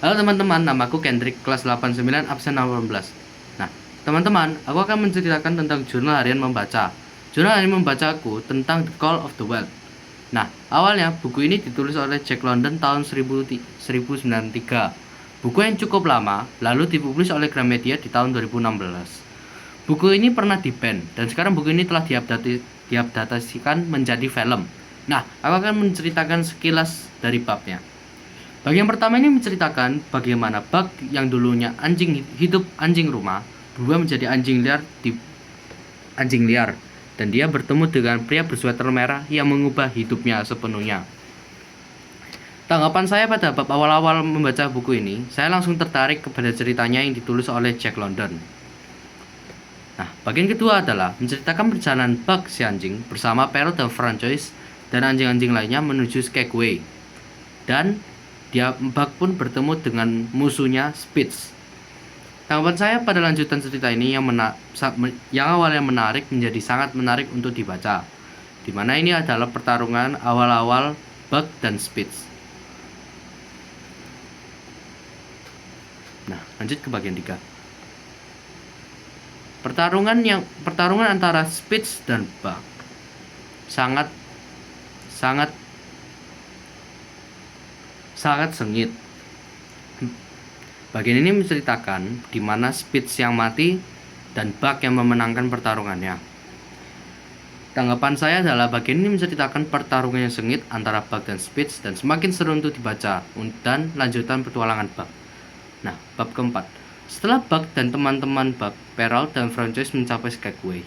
Halo teman-teman, namaku Kendrick, kelas 89, absen 18. Nah, teman-teman, aku akan menceritakan tentang jurnal harian membaca. Jurnal harian membacaku tentang The Call of the Wild. Nah, awalnya buku ini ditulis oleh Jack London tahun 1903. Buku yang cukup lama, lalu dipublis oleh Gramedia di tahun 2016. Buku ini pernah di-ban, dan sekarang buku ini telah diadaptasikan menjadi film. Nah, aku akan menceritakan sekilas dari babnya. Bagian pertama ini menceritakan bagaimana Buck yang dulunya hidup anjing rumah berubah menjadi anjing liar dan dia bertemu dengan pria bersweater merah yang mengubah hidupnya sepenuhnya. Tanggapan saya pada bab awal-awal membaca buku ini, saya langsung tertarik kepada ceritanya yang ditulis oleh Jack London. Nah, bagian kedua adalah menceritakan perjalanan Buck si anjing bersama Perrault dan Francois dan anjing-anjing lainnya menuju Skagway. Dan Buck pun bertemu dengan musuhnya Spitz. Tanggapan saya pada lanjutan cerita ini yang awalnya menarik menjadi sangat menarik untuk dibaca, di mana ini adalah pertarungan awal-awal Buck dan Spitz. Nah, lanjut ke bagian 3. Pertarungan antara Spitz dan Buck sangat sengit. Bagian ini menceritakan di mana Spitz yang mati dan Buck yang memenangkan pertarungannya. Tanggapan saya adalah bagian ini menceritakan pertarungan yang sengit antara Buck dan Spitz dan semakin seru untuk dibaca dan lanjutan petualangan Buck. Nah, bab keempat. Setelah Buck dan teman-teman Buck, Perrault dan Francois mencapai Skagway.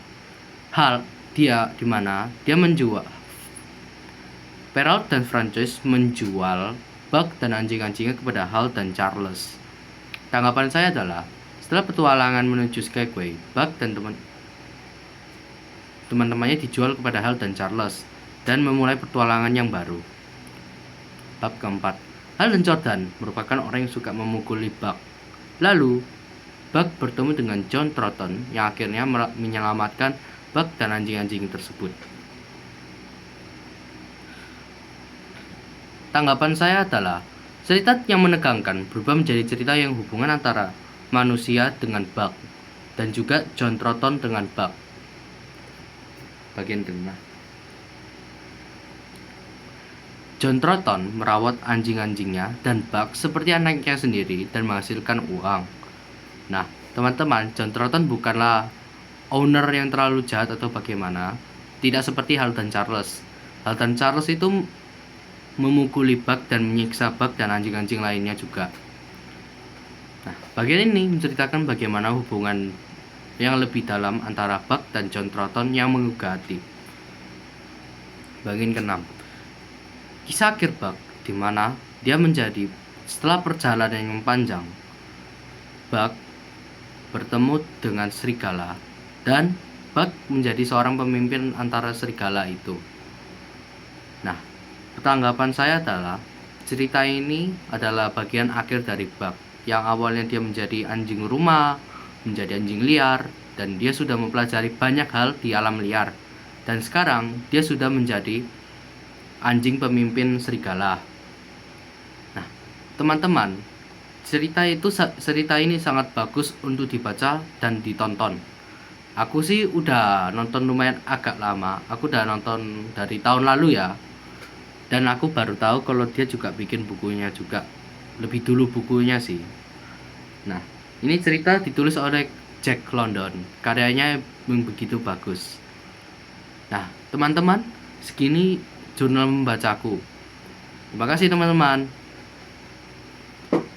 Perrault dan Francois menjual Buck dan anjing-anjingnya kepada Hal dan Charles. Tanggapan saya adalah, setelah petualangan menuju Skagway, Buck dan teman-temannya dijual kepada Hal dan Charles dan memulai petualangan yang baru. Bab keempat. Hal dan Jordan merupakan orang yang suka memukuli Buck. Lalu, Buck bertemu dengan John Troughton yang akhirnya menyelamatkan Buck dan anjing-anjing tersebut. Tanggapan saya adalah, cerita yang menegangkan berubah menjadi cerita yang hubungan antara manusia dengan Buck dan juga John Troughton dengan Buck. Bagian kelima. John Troughton merawat anjing-anjingnya dan Buck seperti anaknya sendiri dan menghasilkan uang. Nah, teman-teman, John Troughton bukanlah owner yang terlalu jahat atau bagaimana. Tidak seperti Hal dan Charles. Hal dan Charles itu memukuli Buck dan menyiksa Buck dan anjing-anjing lainnya juga. Nah, bagian ini menceritakan bagaimana hubungan yang lebih dalam antara Buck dan John Troughton yang menggugah hati. Bagian ke-6. Kisah akhir Buck, di mana dia menjadi setelah perjalanan yang panjang, Buck bertemu dengan serigala dan Buck menjadi seorang pemimpin antara serigala itu. Nah, tanggapan saya adalah cerita ini adalah bagian akhir dari Buck yang awalnya dia menjadi anjing rumah, menjadi anjing liar, dan dia sudah mempelajari banyak hal di alam liar. Dan sekarang dia sudah menjadi anjing pemimpin serigala. Nah, teman-teman, cerita ini sangat bagus untuk dibaca dan ditonton. Aku sih udah nonton lumayan agak lama. Aku udah nonton dari tahun lalu ya. Dan aku baru tahu kalau dia juga bikin bukunya juga. Lebih dulu bukunya sih. Nah, ini cerita ditulis oleh Jack London. Karyanya begitu bagus. Nah, teman-teman, segini jurnal membacaku. Terima kasih teman-teman.